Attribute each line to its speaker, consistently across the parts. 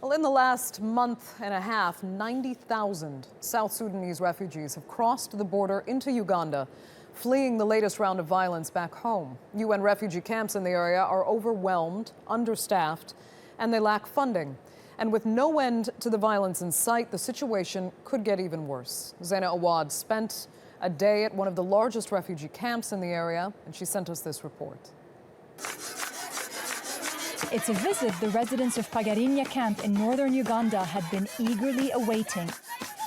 Speaker 1: Well, in the last month and a half, 90,000 South Sudanese refugees have crossed the border into Uganda, fleeing the latest round of violence back home. UN refugee camps in the area are overwhelmed, understaffed, and they lack funding. And with no end to the violence in sight, the situation could get even worse. Zeina Awad spent a day at one of the largest refugee camps in the area, and she sent us this report.
Speaker 2: It's a visit the residents of Pagarinya camp in northern Uganda had been eagerly awaiting.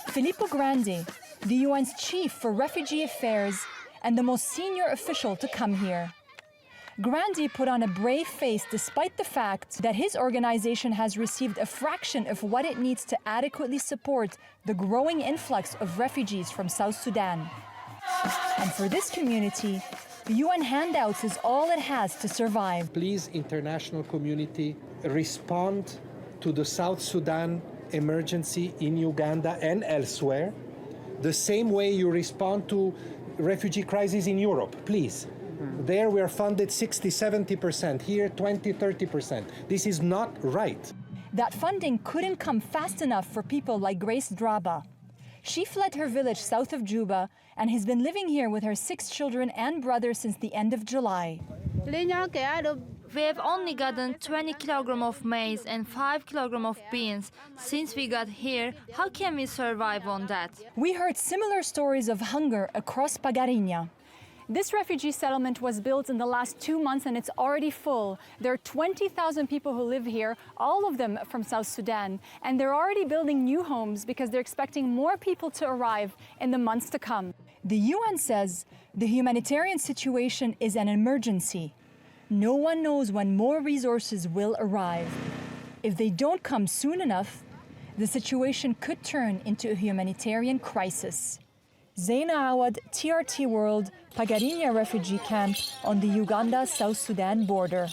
Speaker 2: Filippo Grandi, the UN's chief for refugee affairs and the most senior official to come here. Grandi put on a brave face despite the fact that his organization has received a fraction of what it needs to adequately support the growing influx of refugees from South Sudan. And for this community, the UN handouts is all it has to survive.
Speaker 3: Please, international community, respond to the South Sudan emergency in Uganda and elsewhere the same way you respond to refugee crises in Europe, please. There we are funded 60-70%, here 20-30%. This is not right.
Speaker 2: That funding couldn't come fast enough for people like Grace Draba. She fled her village south of Juba and has been living here with her 6 children and brother since the end of July.
Speaker 4: We have only gotten 20 kilograms of maize and 5 kilograms of beans. Since we got here, how can we survive on that?
Speaker 2: We heard similar stories of hunger across Pagarinya.
Speaker 5: This refugee settlement was built in the last 2 months and it's already full. There are 20,000 people who live here, all of them from South Sudan. And they're already building new homes because they're expecting more people to arrive in the months to come.
Speaker 2: The UN says the humanitarian situation is an emergency. No one knows when more resources will arrive. If they don't come soon enough, the situation could turn into a humanitarian crisis. Zeina Awad, TRT World, Pagarinya refugee camp on the Uganda-South Sudan border.